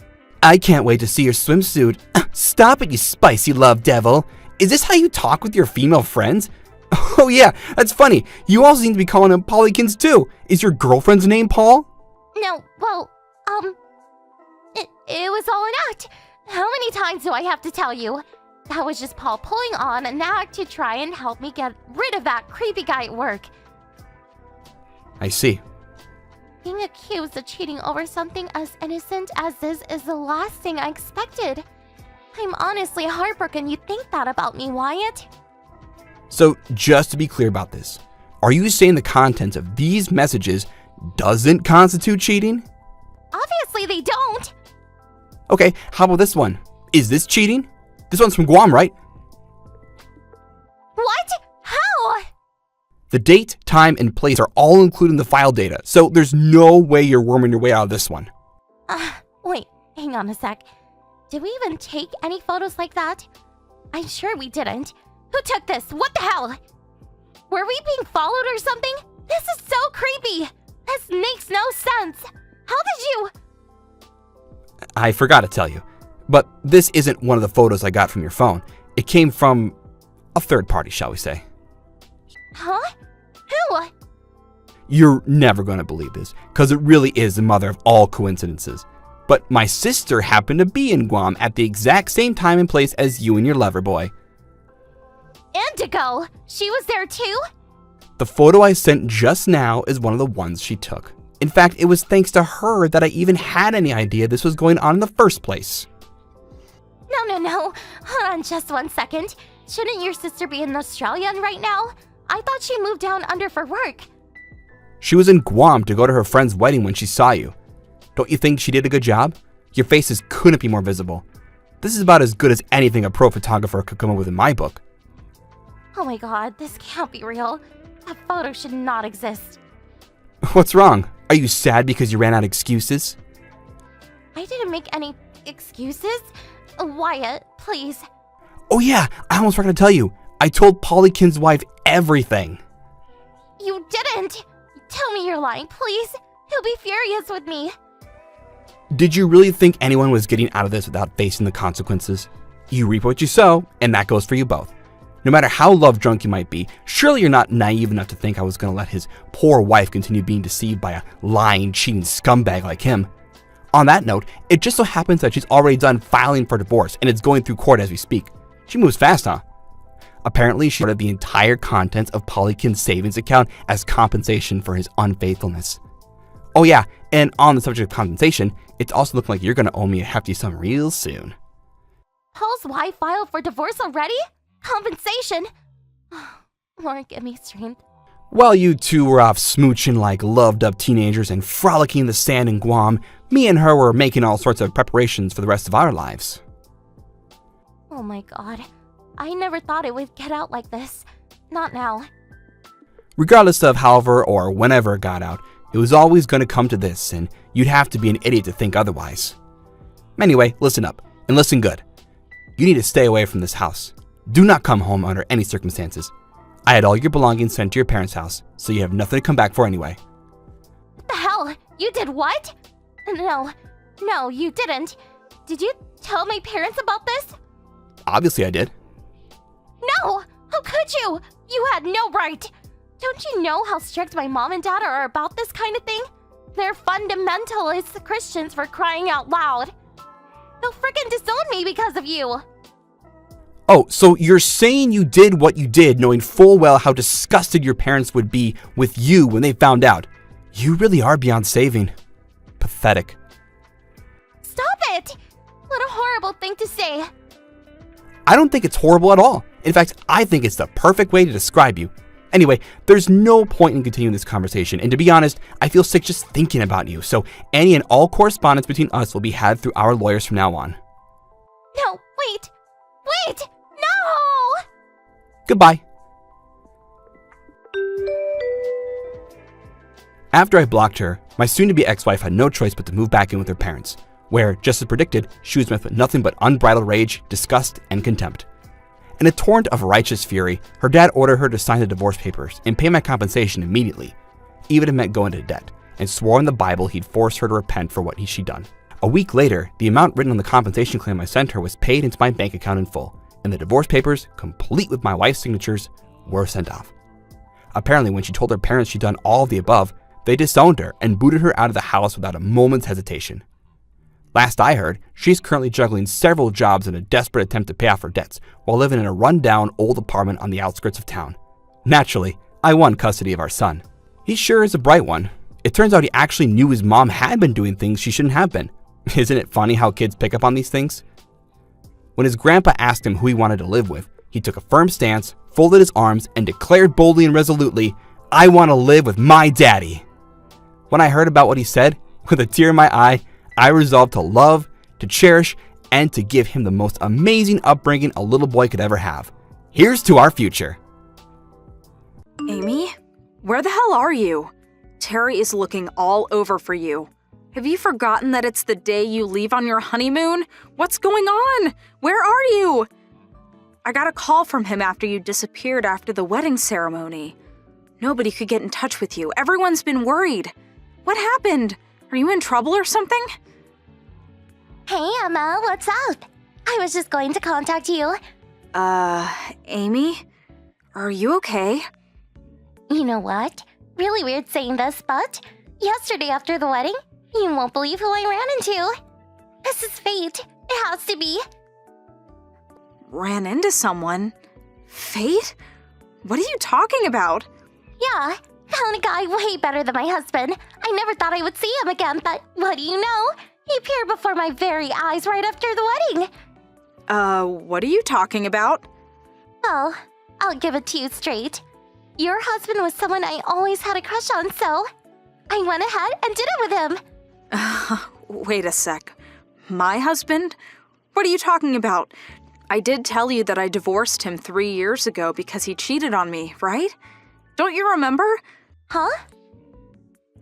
I can't wait to see your swimsuit. Stop it, you spicy love devil. Is this how you talk with your female friends? Oh yeah, that's funny. You also seem to be calling them Pollykins too. Is your girlfriend's name Paul? No, well, it was all an act. How many times do I have to tell you? That was just Paul pulling on an act to try and help me get rid of that creepy guy at work. I see. Being accused of cheating over something as innocent as this is the last thing I expected. I'm honestly heartbroken you think that about me, Wyatt. So, just to be clear about this, are you saying the contents of these messages doesn't constitute cheating? Obviously they don't. Okay, how about this one? Is this cheating? This one's from Guam, right? What? How? The date, time, and place are all included in the file data, so there's no way you're worming your way out of this one. Wait, hang on a sec. Did we even take any photos like that? I'm sure we didn't. Who took this? What the hell? Were we being followed or something? This is so creepy. This makes no sense. How did you... I forgot to tell you, but this isn't one of the photos I got from your phone. It came from a third party, shall we say. Huh? Who? You're never going to believe this, because it really is the mother of all coincidences. But my sister happened to be in Guam at the exact same time and place as you and your lover boy. Indigo! She was there too? The photo I sent just now is one of the ones she took. In fact, it was thanks to her that I even had any idea this was going on in the first place. No. Hold on just 1 second. Shouldn't your sister be in Australia right now? I thought she moved down under for work. She was in Guam to go to her friend's wedding when she saw you. Don't you think she did a good job? Your faces couldn't be more visible. This is about as good as anything a pro photographer could come up with in my book. Oh my god, this can't be real. That photo should not exist. What's wrong? Are you sad because you ran out of excuses? I didn't make any excuses. Wyatt, please. Oh yeah, I almost forgot to tell you. I told Pollykin's wife everything. You didn't! Tell me you're lying, please. He'll be furious with me. Did you really think anyone was getting out of this without facing the consequences? You reap what you sow, and that goes for you both. No matter how love drunk you might be, surely you're not naive enough to think I was going to let his poor wife continue being deceived by a lying, cheating scumbag like him. On that note, it just so happens that she's already done filing for divorce and it's going through court as we speak. She moves fast, huh? Apparently, she ordered the entire contents of Pollykin's savings account as compensation for his unfaithfulness. Oh yeah, and on the subject of compensation, it's also looking like you're going to owe me a hefty sum real soon. Paul's wife filed for divorce already? Compensation? Lord, give me strength. While you two were off smooching like loved-up teenagers and frolicking in the sand in Guam, me and her were making all sorts of preparations for the rest of our lives. Oh my god. I never thought it would get out like this. Not now. Regardless of however or whenever it got out, it was always going to come to this, and you'd have to be an idiot to think otherwise. Anyway, listen up, and listen good. You need to stay away from this house. Do not come home under any circumstances. I had all your belongings sent to your parents' house, so you have nothing to come back for anyway. What the hell? You did what? No, you didn't. Did you tell my parents about this? Obviously I did. No! How could you? You had no right! Don't you know how strict my mom and dad are about this kind of thing? They're fundamentalist Christians, for crying out loud. They'll frickin' disown me because of you. Oh, so you're saying you did what you did knowing full well how disgusted your parents would be with you when they found out. You really are beyond saving. Pathetic. Stop it! What a horrible thing to say. I don't think it's horrible at all. In fact, I think it's the perfect way to describe you. Anyway, there's no point in continuing this conversation, and to be honest, I feel sick just thinking about you, so any and all correspondence between us will be had through our lawyers from now on. No, wait, no! Goodbye. After I blocked her, my soon-to-be ex-wife had no choice but to move back in with her parents, where, just as predicted, she was met with nothing but unbridled rage, disgust, and contempt. In a torrent of righteous fury, her dad ordered her to sign the divorce papers and pay my compensation immediately, even if it meant going into debt, and swore in the Bible he'd force her to repent for what she'd done. A week later, the amount written on the compensation claim I sent her was paid into my bank account in full, and the divorce papers, complete with my wife's signatures, were sent off. Apparently, when she told her parents she'd done all of the above, they disowned her and booted her out of the house without a moment's hesitation. Last I heard, she's currently juggling several jobs in a desperate attempt to pay off her debts while living in a run-down old apartment on the outskirts of town. Naturally, I won custody of our son. He sure is a bright one. It turns out he actually knew his mom had been doing things she shouldn't have been. Isn't it funny how kids pick up on these things? When his grandpa asked him who he wanted to live with, he took a firm stance, folded his arms, and declared boldly and resolutely, "I want to live with my daddy." When I heard about what he said, with a tear in my eye, I resolved to love, to cherish, and to give him the most amazing upbringing a little boy could ever have. Here's to our future. Amy, where the hell are you? Terry is looking all over for you. Have you forgotten that it's the day you leave on your honeymoon? What's going on? Where are you? I got a call from him after you disappeared after the wedding ceremony. Nobody could get in touch with you. Everyone's been worried. What happened? Are you in trouble or something? Hey, Emma, what's up? I was just going to contact you. Amy? Are you okay? You know what? Really weird saying this, but yesterday after the wedding, you won't believe who I ran into. This is fate. It has to be. Ran into someone? Fate? What are you talking about? Yeah, found a guy way better than my husband. I never thought I would see him again, but what do you know? He appeared before my very eyes right after the wedding. What are you talking about? Well, I'll give it to you straight. Your husband was someone I always had a crush on, so I went ahead and did it with him. Wait a sec. My husband? What are you talking about? I did tell you that I divorced him 3 years ago because he cheated on me, right? Don't you remember? Huh?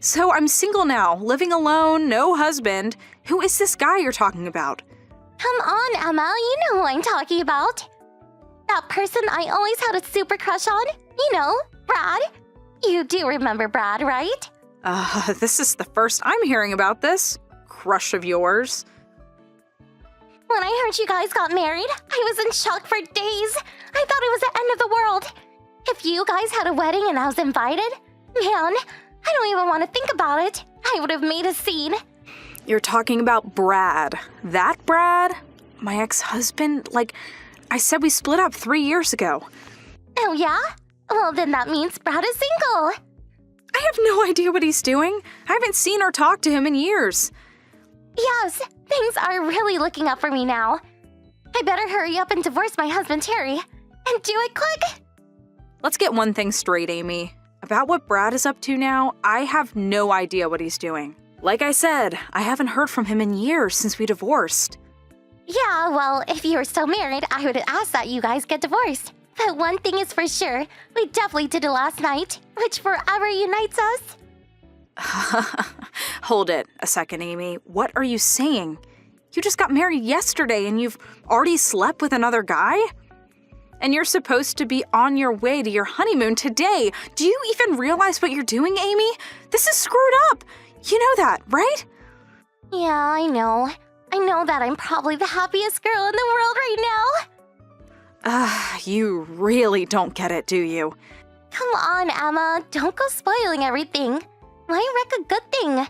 So I'm single now, living alone, no husband. Who is this guy you're talking about? Come on, Emma, you know who I'm talking about. That person I always had a super crush on. You know, Brad. You do remember Brad, right? This is the first I'm hearing about this. Crush of yours. When I heard you guys got married, I was in shock for days. I thought it was the end of the world. If you guys had a wedding and I was invited, man, I don't even want to think about it. I would have made a scene. You're talking about Brad. That Brad? My ex-husband? Like, I said we split up 3 years ago. Oh yeah? Well, then that means Brad is single. I have no idea what he's doing. I haven't seen or talked to him in years. Yes, things are really looking up for me now. I better hurry up and divorce my husband Terry. And do it quick. Let's get one thing straight, Amy. About what Brad is up to now, I have no idea what he's doing. Like I said, I haven't heard from him in years since we divorced. Yeah, well, if you were still married, I would ask that you guys get divorced. But one thing is for sure, we definitely did it last night, which forever unites us. Hold it a second, Amy. What are you saying? You just got married yesterday and you've already slept with another guy? And you're supposed to be on your way to your honeymoon today. Do you even realize what you're doing, Amy? This is screwed up. You know that, right? Yeah, I know. I know that I'm probably the happiest girl in the world right now. You really don't get it, do you? Come on, Emma. Don't go spoiling everything. Why wreck a good thing?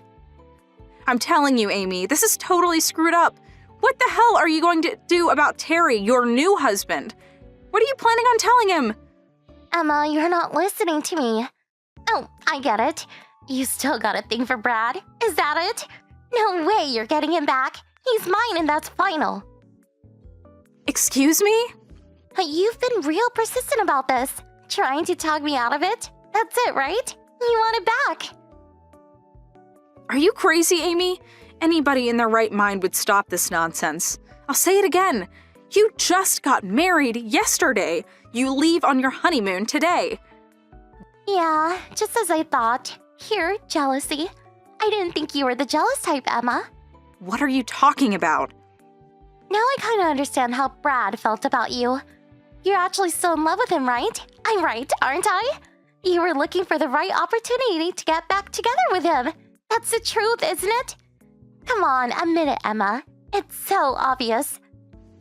I'm telling you, Amy, this is totally screwed up. What the hell are you going to do about Terry, your new husband? What are you planning on telling him? Emma, you're not listening to me. Oh, I get it. You still got a thing for Brad. Is that it? No way you're getting him back. He's mine and that's final. Excuse me? You've been real persistent about this. Trying to talk me out of it? That's it, right? You want it back. Are you crazy, Amy? Anybody in their right mind would stop this nonsense. I'll say it again. You just got married yesterday. You leave on your honeymoon today. Yeah, just as I thought. Here, jealousy. I didn't think you were the jealous type, Emma. What are you talking about? Now I kind of understand how Brad felt about you. You're actually still in love with him, right? I'm right, aren't I? You were looking for the right opportunity to get back together with him. That's the truth, isn't it? Come on, admit it, Emma. It's so obvious.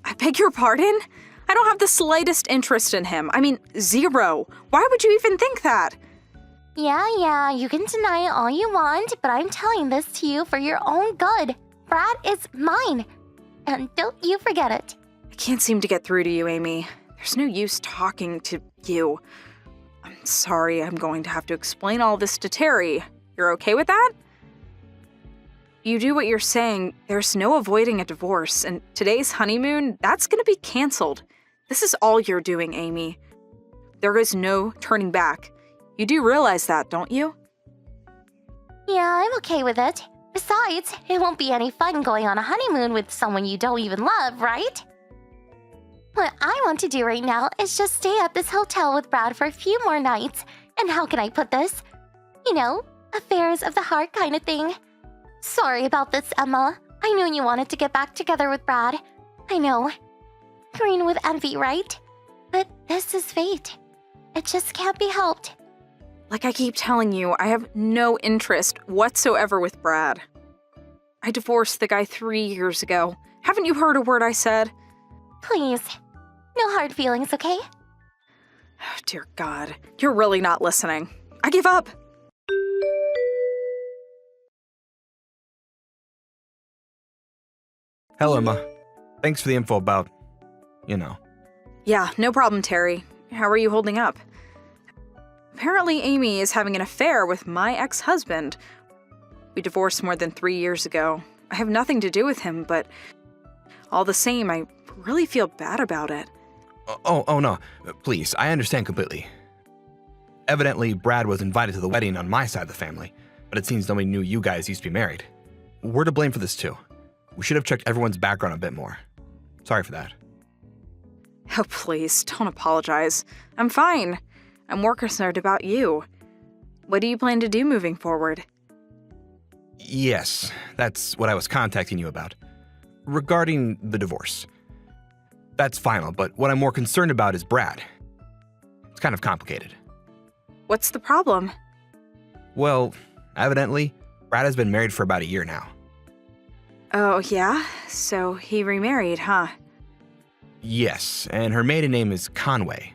I beg your pardon? I don't have the slightest interest in him. I mean, zero. Why would you even think that? Yeah, you can deny it all you want, but I'm telling this to you for your own good. Brad is mine. And don't you forget it. I can't seem to get through to you, Amy. There's no use talking to you. I'm sorry, I'm going to have to explain all this to Terry. You're okay with that? You do what you're saying, there's no avoiding a divorce, and today's honeymoon, that's gonna be canceled. This is all you're doing, Amy. There is no turning back. You do realize that, don't you? Yeah, I'm okay with it. Besides, it won't be any fun going on a honeymoon with someone you don't even love, right? What I want to do right now is just stay at this hotel with Brad for a few more nights. And how can I put this? You know, affairs of the heart kind of thing. Sorry about this, Emma. I knew you wanted to get back together with Brad. I know. Green with envy, right? But this is fate. It just can't be helped. Like I keep telling you, I have no interest whatsoever with Brad. I divorced the guy 3 years ago. Haven't you heard a word I said? Please. No hard feelings, okay? Oh, dear God, you're really not listening. I give up. Hello, Emma. Thanks for the info about, Yeah, no problem, Terry. How are you holding up? Apparently, Amy is having an affair with my ex-husband. We divorced more than 3 years ago. I have nothing to do with him, but all the same, I really feel bad about it. Oh, no. Please, I understand completely. Evidently, Brad was invited to the wedding on my side of the family, but it seems nobody knew you guys used to be married. We're to blame for this too. We should have checked everyone's background a bit more. Sorry for that. Oh, please, don't apologize. I'm fine. I'm more concerned about you. What do you plan to do moving forward? Yes, that's what I was contacting you about. Regarding the divorce. That's final, but what I'm more concerned about is Brad. It's kind of complicated. What's the problem? Well, evidently, Brad has been married for about a year now. Oh, yeah? So he remarried, huh? Yes, and her maiden name is Conway.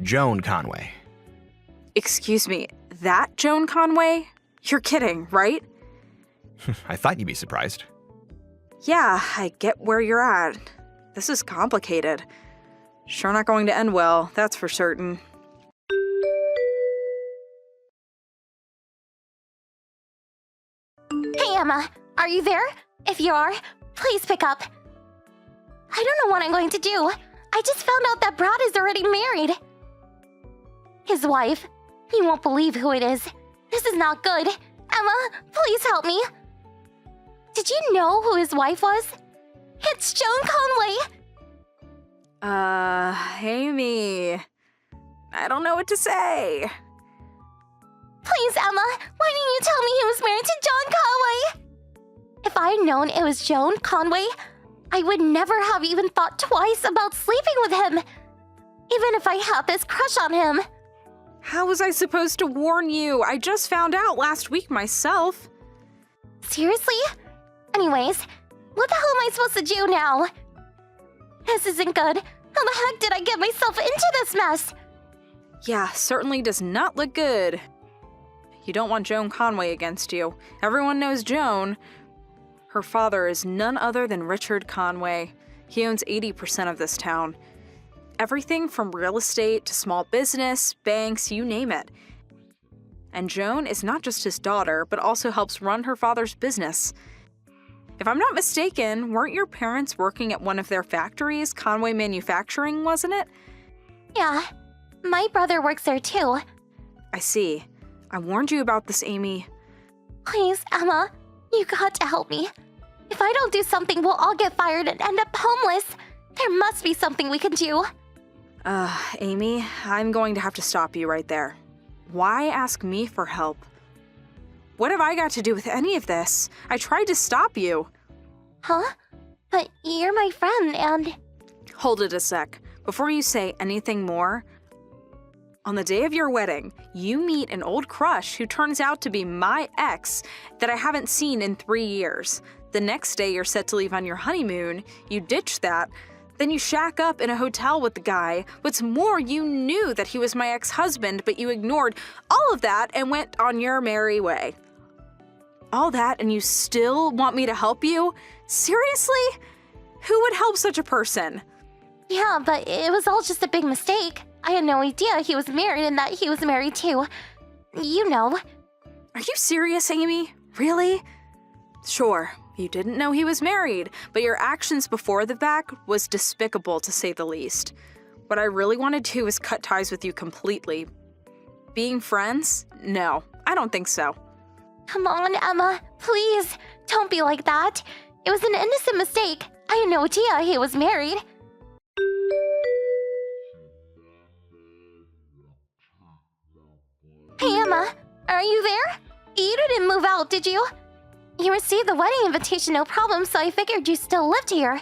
Joan Conway. Excuse me, that Joan Conway? You're kidding, right? I thought you'd be surprised. Yeah, I get where you're at. This is complicated. Sure not going to end well, that's for certain. Hey, Emma. Are you there? If you are, please pick up. I don't know what I'm going to do. I just found out that Brad is already married. His wife. You won't believe who it is. This is not good. Emma, please help me. Did you know who his wife was? It's Joan Conway. Amy. I don't know what to say. Please, Emma, why didn't you tell me he was married to John Conway? If I had known it was Joan Conway, I would never have even thought twice about sleeping with him. Even if I had this crush on him. How was I supposed to warn you? I just found out last week myself. Seriously? Anyways, what the hell am I supposed to do now? This isn't good. How the heck did I get myself into this mess? Yeah, certainly does not look good. You don't want Joan Conway against you. Everyone knows Joan. Her father is none other than Richard Conway. He owns 80% of this town. Everything from real estate to small business, banks, you name it. And Joan is not just his daughter, but also helps run her father's business. If I'm not mistaken, weren't your parents working at one of their factories, Conway Manufacturing, wasn't it? Yeah, my brother works there too. I see. I warned you about this, Amy. Please, Emma, you got to help me. If I don't do something, we'll all get fired and end up homeless. There must be something we can do. Amy, I'm going to have to stop you right there. Why ask me for help? What have I got to do with any of this? I tried to stop you. Huh? But you're my friend and... Hold it a sec. Before you say anything more, on the day of your wedding, you meet an old crush who turns out to be my ex that I haven't seen in 3 years. The next day you're set to leave on your honeymoon, you ditch that, then you shack up in a hotel with the guy. What's more, you knew that he was my ex-husband, but you ignored all of that and went on your merry way. All that and you still want me to help you? Seriously? Who would help such a person? Yeah, but it was all just a big mistake. I had no idea he was married and that he was married too. You know. Are you serious, Amy? Really? Sure, you didn't know he was married, but your actions before the fact was despicable to say the least. What I really want to do is cut ties with you completely. Being friends? No, I don't think so. Come on, Emma. Please, don't be like that. It was an innocent mistake. I had no idea he was married. Hey, Emma. Are you there? You didn't move out, did you? You received the wedding invitation no problem, so I figured you still lived here.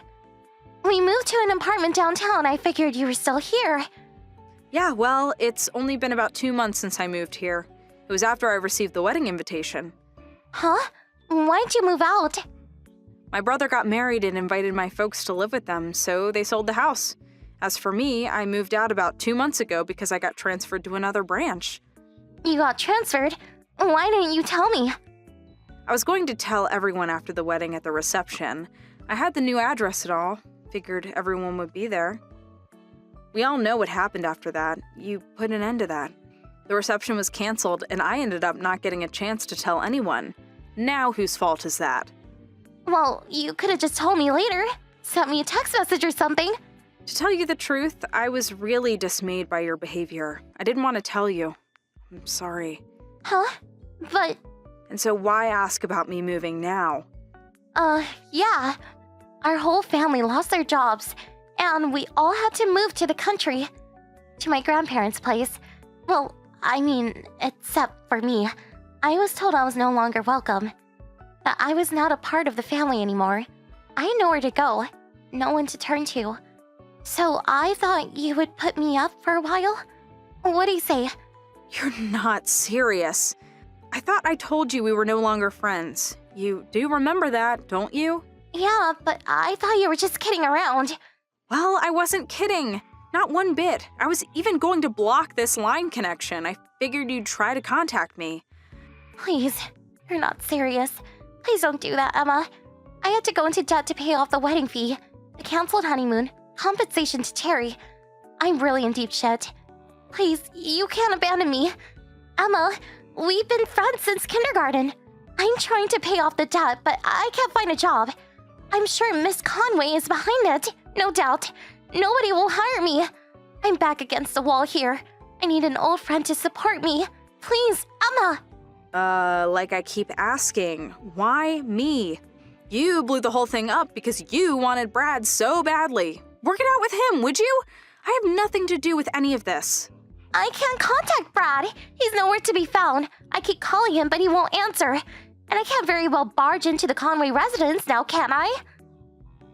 We moved to an apartment downtown. I figured you were still here. Yeah, well, it's only been about 2 months since I moved here. It was after I received the wedding invitation. Huh? Why'd you move out? My brother got married and invited my folks to live with them, so they sold the house. As for me, I moved out about 2 months ago because I got transferred to another branch. You got transferred? Why didn't you tell me? I was going to tell everyone after the wedding at the reception. I had the new address and all. Figured everyone would be there. We all know what happened after that. You put an end to that. The reception was canceled, and I ended up not getting a chance to tell anyone. Now whose fault is that? Well, you could have just told me later. Sent me a text message or something. To tell you the truth, I was really dismayed by your behavior. I didn't want to tell you. I'm sorry. Huh? But... And so why ask about me moving now? Yeah. Our whole family lost their jobs, and we all had to move to the country. To my grandparents' place. Well, I mean, except for me. I was told I was no longer welcome. That I was not a part of the family anymore. I had nowhere to go. No one to turn to. So I thought you would put me up for a while? What do you say? You're not serious. I thought I told you we were no longer friends. You do remember that, don't you? Yeah, but I thought you were just kidding around. Well, I wasn't kidding. Not one bit. I was even going to block this line connection. I figured you'd try to contact me. Please, you're not serious. Please don't do that, Emma. I had to go into debt to pay off the wedding fee, the canceled honeymoon, compensation to Terry. I'm really in deep shit. Please, you can't abandon me. Emma, we've been friends since kindergarten. I'm trying to pay off the debt, but I can't find a job. I'm sure Miss Conway is behind it, no doubt. Nobody will hire me. I'm back against the wall here. I need an old friend to support me. Please, Emma. Like I keep asking, why me? You blew the whole thing up because you wanted Brad so badly. Work it out with him, would you? I have nothing to do with any of this. I can't contact Brad. He's nowhere to be found. I keep calling him, but he won't answer. And I can't very well barge into the Conway residence now, can I?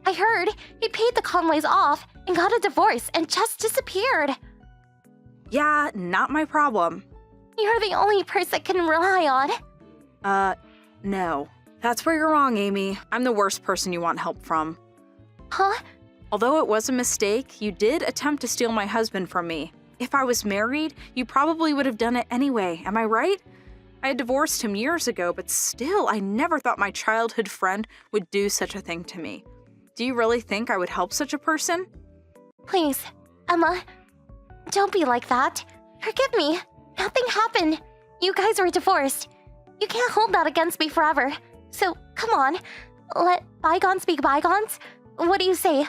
I heard he paid the Conways off and got a divorce and just disappeared. Yeah, not my problem. You're the only person I can rely on. No. That's where you're wrong, Amy. I'm the worst person you want help from. Huh? Although it was a mistake, you did attempt to steal my husband from me. If I was married, you probably would have done it anyway, am I right? I had divorced him years ago, but still, I never thought my childhood friend would do such a thing to me. Do you really think I would help such a person? Please, Emma, don't be like that. Forgive me. Nothing happened. You guys were divorced. You can't hold that against me forever. So, come on. Let bygones be bygones? What do you say?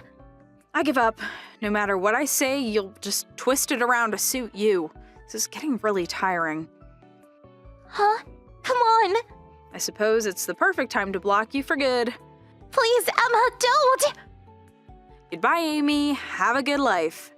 I give up. No matter what I say, you'll just twist it around to suit you. This is getting really tiring. Huh? Come on! I suppose it's the perfect time to block you for good. Please, Emma, don't! Goodbye, Amy. Have a good life.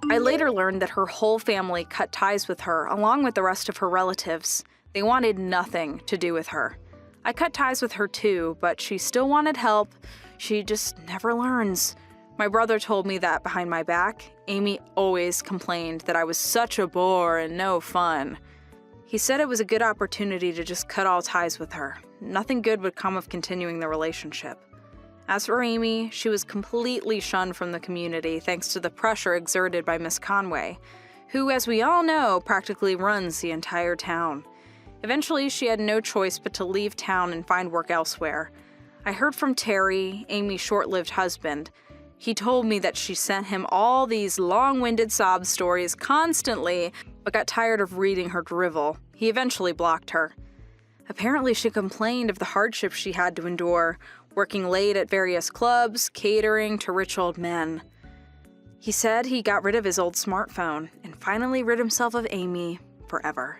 I later learned that her whole family cut ties with her, along with the rest of her relatives. They wanted nothing to do with her. I cut ties with her too, but she still wanted help. She just never learns. My brother told me that behind my back, Amy always complained that I was such a bore and no fun. He said it was a good opportunity to just cut all ties with her. Nothing good would come of continuing the relationship. As for Amy, she was completely shunned from the community thanks to the pressure exerted by Miss Conway, who, as we all know, practically runs the entire town. Eventually, she had no choice but to leave town and find work elsewhere. I heard from Terry, Amy's short-lived husband. He told me that she sent him all these long-winded sob stories constantly, but got tired of reading her drivel. He eventually blocked her. Apparently, she complained of the hardships she had to endure, working late at various clubs, catering to rich old men. He said he got rid of his old smartphone and finally rid himself of Amy forever.